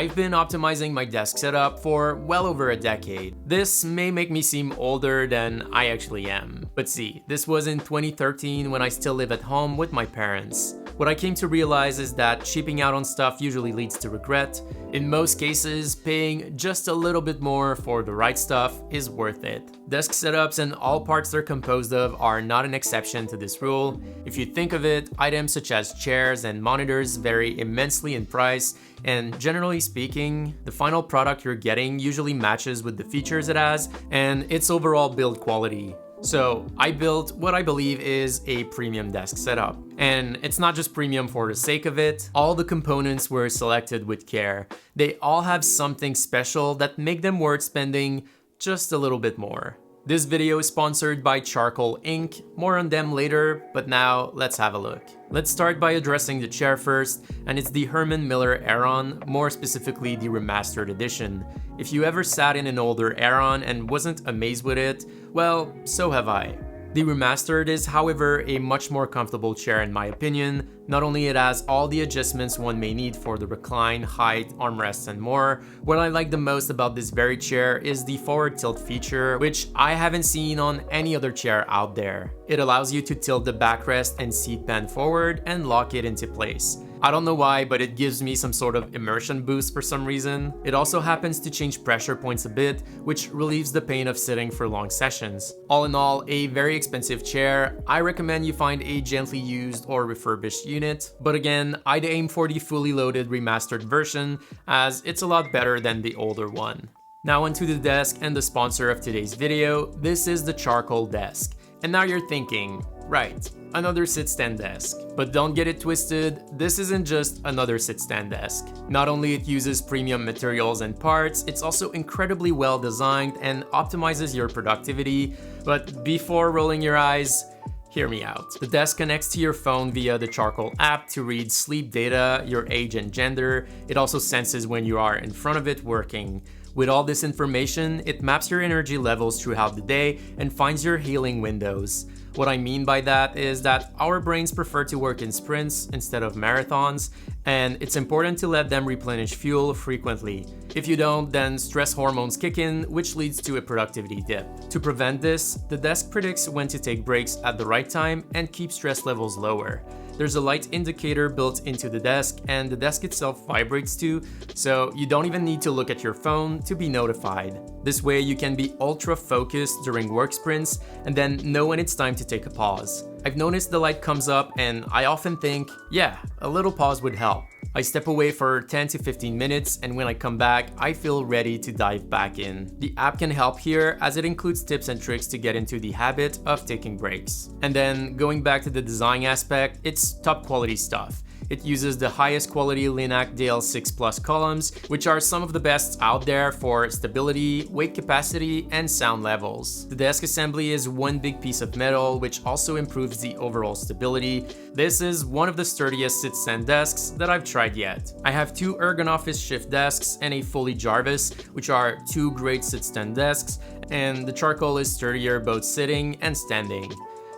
I've been optimizing my desk setup for well over a decade. This may make me seem older than I actually am. But see, this was in 2013 when I still live at home with my parents. What I came to realize is that cheaping out on stuff usually leads to regret. In most cases, paying just a little bit more for the right stuff is worth it. Desk setups and all parts they're composed of are not an exception to this rule. If you think of it, items such as chairs and monitors vary immensely in price, and generally speaking, the final product you're getting usually matches with the features it has and its overall build quality. So I built what I believe is a premium desk setup. And it's not just premium for the sake of it. All the components were selected with care. They all have something special that make them worth spending just a little bit more. This video is sponsored by Charcoal Inc. More on them later, but now let's have a look. Let's start by addressing the chair first, and it's the Herman Miller Aeron, more specifically the Remastered edition. If you ever sat in an older Aeron and wasn't amazed with it, well, so have I. The Remastered is, however, a much more comfortable chair in my opinion. Not only it has all the adjustments one may need for the recline, height, armrests, and more, what I like the most about this very chair is the forward tilt feature, which I haven't seen on any other chair out there. It allows you to tilt the backrest and seat pan forward and lock it into place. I don't know why, but it gives me some sort of immersion boost for some reason. It also happens to change pressure points a bit, which relieves the pain of sitting for long sessions. All in all, a very expensive chair. I recommend you find a gently used or refurbished unit, but again, I'd aim for the fully loaded remastered version as it's a lot better than the older one. Now onto the desk and the sponsor of today's video. This is the Charcoal desk. And now you're thinking, right, another sit-stand desk. But don't get it twisted, this isn't just another sit-stand desk. Not only it uses premium materials and parts, it's also incredibly well designed and optimizes your productivity. But before rolling your eyes, hear me out. The desk connects to your phone via the Charcoal app to read sleep data, your age and gender. It also senses when you are in front of it working. With all this information, it maps your energy levels throughout the day and finds your healing windows. What I mean by that is that our brains prefer to work in sprints instead of marathons, and it's important to let them replenish fuel frequently. If you don't, then stress hormones kick in, which leads to a productivity dip. To prevent this, the desk predicts when to take breaks at the right time and keep stress levels lower. There's a light indicator built into the desk, and the desk itself vibrates too, so you don't even need to look at your phone to be notified. This way you can be ultra focused during work sprints and then know when it's time to take a pause. I've noticed the light comes up and I often think, yeah, a little pause would help. I step away for 10 to 15 minutes, and when I come back, I feel ready to dive back in. The app can help here as it includes tips and tricks to get into the habit of taking breaks. And then going back to the design aspect, it's top quality stuff. It uses the highest quality Linac DL6 Plus columns, which are some of the best out there for stability, weight capacity, and sound levels. The desk assembly is one big piece of metal, which also improves the overall stability. This is one of the sturdiest sit-stand desks that I've tried yet. I have two Ergon Office Shift desks and a fully Jarvis, which are two great sit-stand desks, and the Charcoal is sturdier both sitting and standing.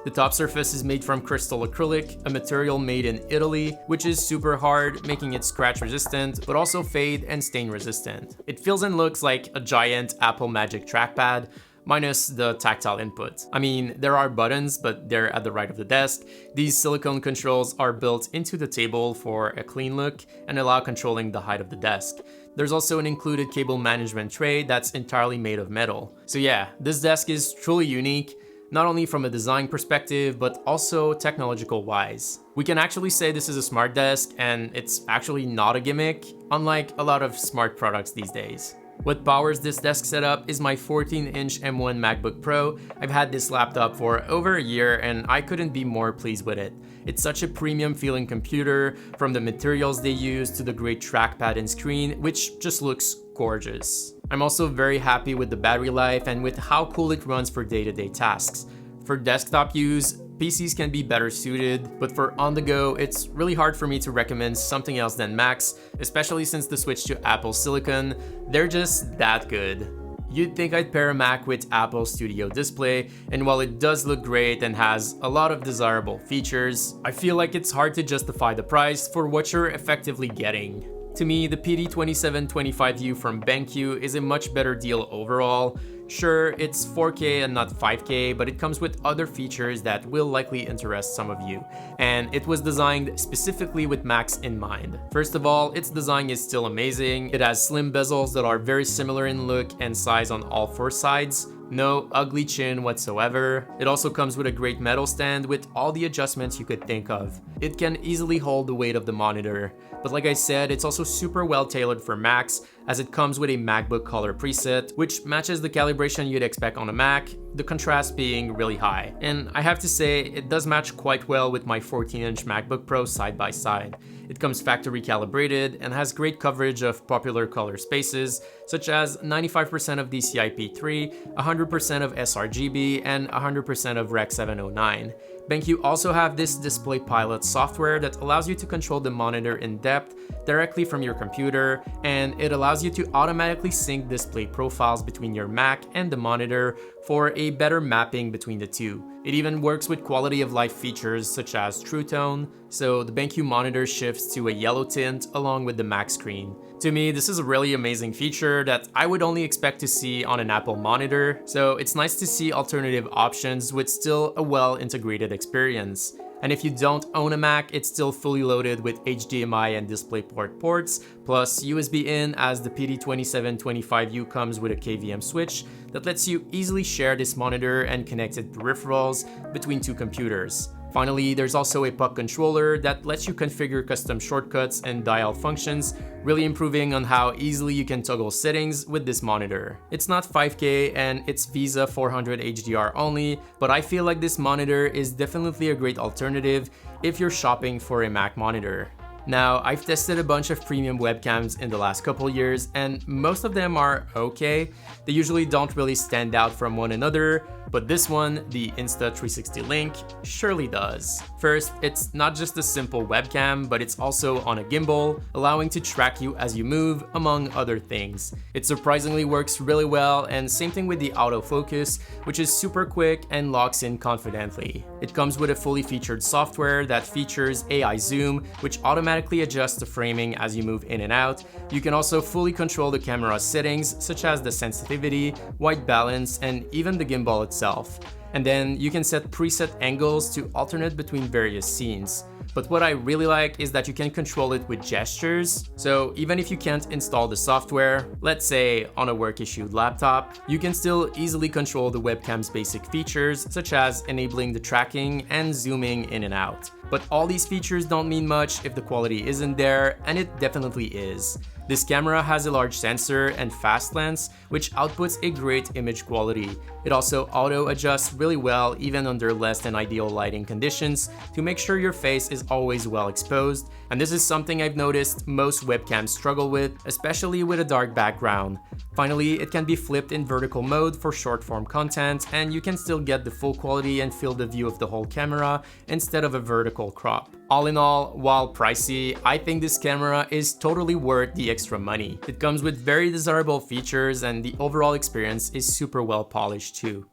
The top surface is made from crystal acrylic, a material made in Italy, which is super hard, making it scratch resistant, but also fade and stain resistant. It feels and looks like a giant Apple Magic trackpad, minus the tactile input. I mean, there are buttons, but they're at the right of the desk. These silicone controls are built into the table for a clean look and allow controlling the height of the desk. There's also an included cable management tray that's entirely made of metal. So yeah, this desk is truly unique, not only from a design perspective, but also technological wise. We can actually say this is a smart desk, and it's actually not a gimmick, unlike a lot of smart products these days. What powers this desk setup is my 14-inch M1 MacBook Pro. I've had this laptop for over a year and I couldn't be more pleased with it. It's such a premium feeling computer, from the materials they use to the great trackpad and screen, which just looks gorgeous. I'm also very happy with the battery life and with how cool it runs for day-to-day tasks. For desktop use, PCs can be better suited, but for on the go, it's really hard for me to recommend something else than Macs, especially since the switch to Apple Silicon. They're just that good. You'd think I'd pair a Mac with Apple Studio Display, and while it does look great and has a lot of desirable features, I feel like it's hard to justify the price for what you're effectively getting. To me, the PD2725U from BenQ is a much better deal overall. Sure, it's 4K and not 5K, but it comes with other features that will likely interest some of you, and it was designed specifically with Macs in mind. First of all, its design is still amazing. It has slim bezels that are very similar in look and size on all four sides. No ugly chin whatsoever. It also comes with a great metal stand with all the adjustments you could think of. It can easily hold the weight of the monitor. But like I said, it's also super well tailored for Macs, as it comes with a MacBook color preset, which matches the calibration you'd expect on a Mac, the contrast being really high. And I have to say, it does match quite well with my 14-inch MacBook Pro side by side. It comes factory calibrated and has great coverage of popular color spaces, such as 95% of DCI-P3, 100% of sRGB, and 100% of Rec. 709. BenQ also have this Display Pilot software that allows you to control the monitor in depth directly from your computer, and it allows you to automatically sync display profiles between your Mac and the monitor for a better mapping between the two. It even works with quality of life features such as True Tone, so the BenQ monitor shifts to a yellow tint along with the Mac screen. To me, this is a really amazing feature that I would only expect to see on an Apple monitor, so it's nice to see alternative options with still a well-integrated experience. And if you don't own a Mac, it's still fully loaded with HDMI and DisplayPort ports, plus USB-in, as the PD2725U comes with a KVM switch that lets you easily share this monitor and connected peripherals between two computers. Finally, there's also a puck controller that lets you configure custom shortcuts and dial functions, really improving on how easily you can toggle settings with this monitor. It's not 5K and it's VISA 400 HDR only, but I feel like this monitor is definitely a great alternative if you're shopping for a Mac monitor. Now, I've tested a bunch of premium webcams in the last couple years, and most of them are okay. They usually don't really stand out from one another, but this one, the Insta360 Link, surely does. First, it's not just a simple webcam, but it's also on a gimbal, allowing to track you as you move, among other things. It surprisingly works really well, and same thing with the autofocus, which is super quick and locks in confidently. It comes with a fully featured software that features AI zoom, which automatically adjusts the framing as you move in and out. You can also fully control the camera settings, such as the sensitivity, white balance, and even the gimbal itself. And then you can set preset angles to alternate between various scenes. But what I really like is that you can control it with gestures. So even if you can't install the software, let's say on a work-issued laptop, you can still easily control the webcam's basic features, such as enabling the tracking and zooming in and out. But all these features don't mean much if the quality isn't there, and it definitely is. This camera has a large sensor and fast lens, which outputs a great image quality. It also auto-adjusts really well even under less than ideal lighting conditions to make sure your face is always well exposed, and this is something I've noticed most webcams struggle with, especially with a dark background. Finally, it can be flipped in vertical mode for short-form content, and you can still get the full quality and field of view of the whole camera instead of a vertical crop. All in all, while pricey, I think this camera is totally worth the extra money. It comes with very desirable features and the overall experience is super well polished too.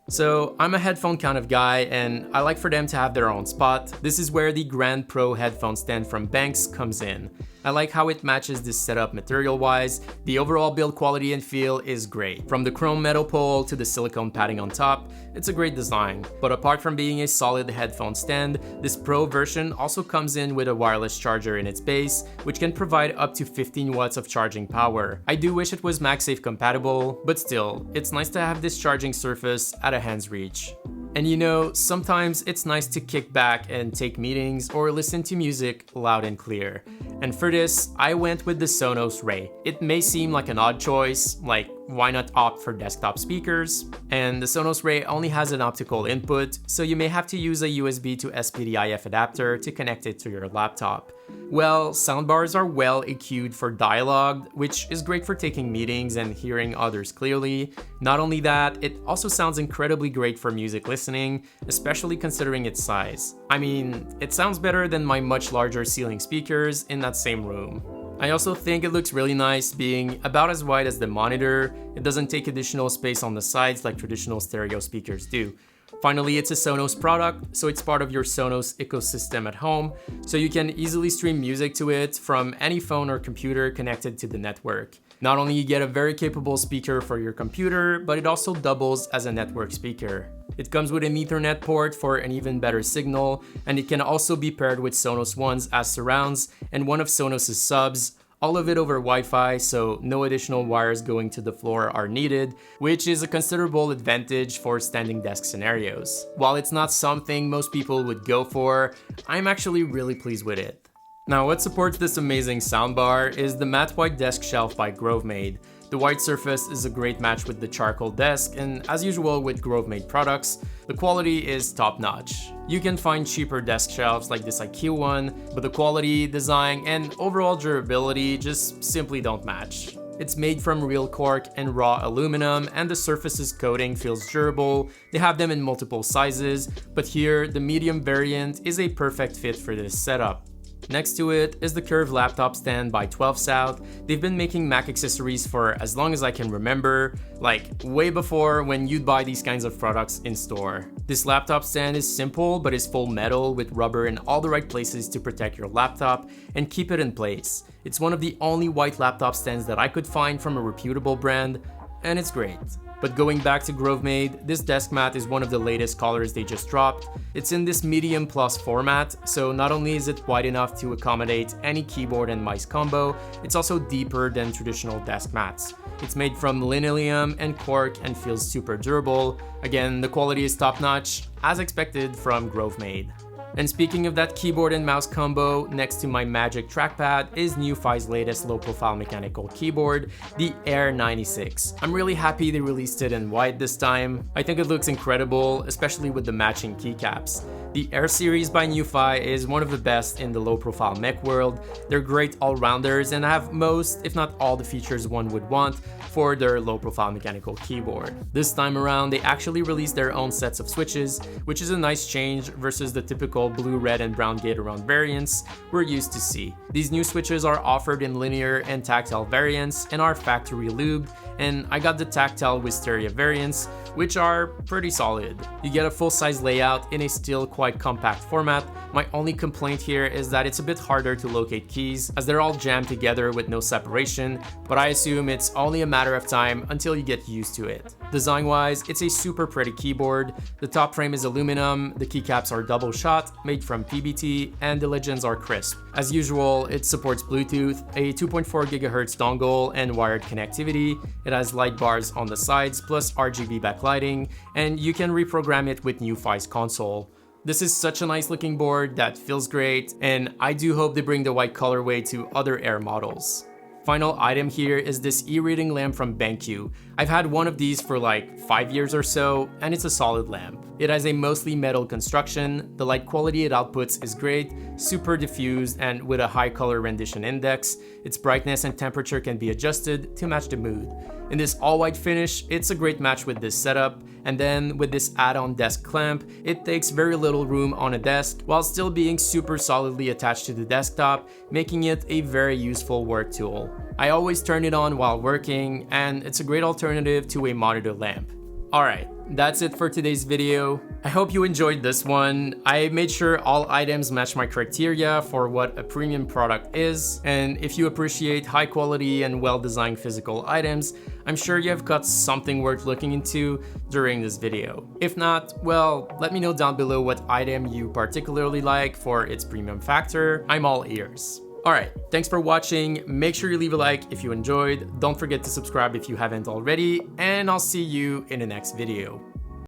So I'm a headphone kind of guy and I like for them to have their own spot. This is where the Grand Pro headphone stand from Benks comes in. I like how it matches this setup material-wise. The overall build quality and feel is great. From the chrome metal pole to the silicone padding on top, it's a great design. But apart from being a solid headphone stand, this Pro version also comes in with a wireless charger in its base, which can provide up to 15 watts of charging power. I do wish it was MagSafe compatible, but still, it's nice to have this charging surface at a hand's reach. And you know, sometimes it's nice to kick back and take meetings or listen to music loud and clear. And for this, I went with the Sonos Ray. It may seem like an odd choice, like why not opt for desktop speakers? And the Sonos Ray only has an optical input, so you may have to use a USB to SPDIF adapter to connect it to your laptop. Well, soundbars are well EQ'd for dialogue, which is great for taking meetings and hearing others clearly. Not only that, it also sounds incredibly great for music listening, especially considering its size. I mean, it sounds better than my much larger ceiling speakers in that same room. I also think it looks really nice being about as wide as the monitor. It doesn't take additional space on the sides like traditional stereo speakers do. Finally, it's a Sonos product, so it's part of your Sonos ecosystem at home, so you can easily stream music to it from any phone or computer connected to the network. Not only you get a very capable speaker for your computer, but it also doubles as a network speaker. It comes with an Ethernet port for an even better signal, and it can also be paired with Sonos Ones as surrounds and one of Sonos' subs, all of it over Wi-Fi, so no additional wires going to the floor are needed, which is a considerable advantage for standing desk scenarios. While it's not something most people would go for, I'm actually really pleased with it. Now, what supports this amazing soundbar is the matte white desk shelf by Grovemade. The white surface is a great match with the charcoal desk, and as usual with Grovemade products, the quality is top-notch. You can find cheaper desk shelves like this IKEA one, but the quality, design, and overall durability just simply don't match. It's made from real cork and raw aluminum, and the surface's coating feels durable. They have them in multiple sizes, but here, the medium variant is a perfect fit for this setup. Next to it is the Curve Laptop stand by Twelvesouth. They've been making Mac accessories for as long as I can remember, like way before when you'd buy these kinds of products in store. This laptop stand is simple but is full metal with rubber in all the right places to protect your laptop and keep it in place. It's one of the only white laptop stands that I could find from a reputable brand, and it's great. But going back to Grovemade, this desk mat is one of the latest colors they just dropped. It's in this medium plus format, so not only is it wide enough to accommodate any keyboard and mice combo, it's also deeper than traditional desk mats. It's made from linoleum and cork and feels super durable. Again, the quality is top-notch, as expected from Grovemade. And speaking of that keyboard and mouse combo, next to my Magic trackpad is Nuphy's latest low-profile mechanical keyboard, the Aeron96. I'm really happy they released it in white this time. I think it looks incredible, especially with the matching keycaps. The Air series by Nuphy is one of the best in the low-profile mech world. They're great all-rounders and have most, if not all, the features one would want for their low-profile mechanical keyboard. This time around, they actually released their own sets of switches, which is a nice change versus the typical blue, red, and brown gate-around variants we're used to see. These new switches are offered in linear and tactile variants and are factory lubed, and I got the tactile Wisteria variants, which are pretty solid. You get a full-size layout in a still quite compact format. My only complaint here is that it's a bit harder to locate keys as they're all jammed together with no separation, but I assume it's only a matter of time until you get used to it. Design-wise, it's a super pretty keyboard. The top frame is aluminum, the keycaps are double shot, made from PBT, and the legends are crisp. As usual, it supports Bluetooth, a 2.4 GHz dongle, and wired connectivity. It has light bars on the sides, plus RGB backlighting, and you can reprogram it with Nuphy's console. This is such a nice looking board that feels great, and I do hope they bring the white colorway to other Air models. Final item here is this e-reading lamp from BenQ. I've had one of these for like 5 years or so, and it's a solid lamp. It has a mostly metal construction, the light quality it outputs is great, super diffused, and with a high color rendition index. Its brightness and temperature can be adjusted to match the mood. In this all-white finish, it's a great match with this setup, and then with this add-on desk clamp, it takes very little room on a desk while still being super solidly attached to the desktop, making it a very useful work tool. I always turn it on while working, and it's a great alternative to a monitor lamp. Alright, that's it for today's video. I hope you enjoyed this one. I made sure all items match my criteria for what a premium product is, and if you appreciate high quality and well-designed physical items, I'm sure you have got something worth looking into during this video. If not, well, let me know down below what item you particularly like for its premium factor. I'm all ears. Alright, thanks for watching. Make sure you leave a like if you enjoyed. Don't forget to subscribe if you haven't already, and I'll see you in the next video.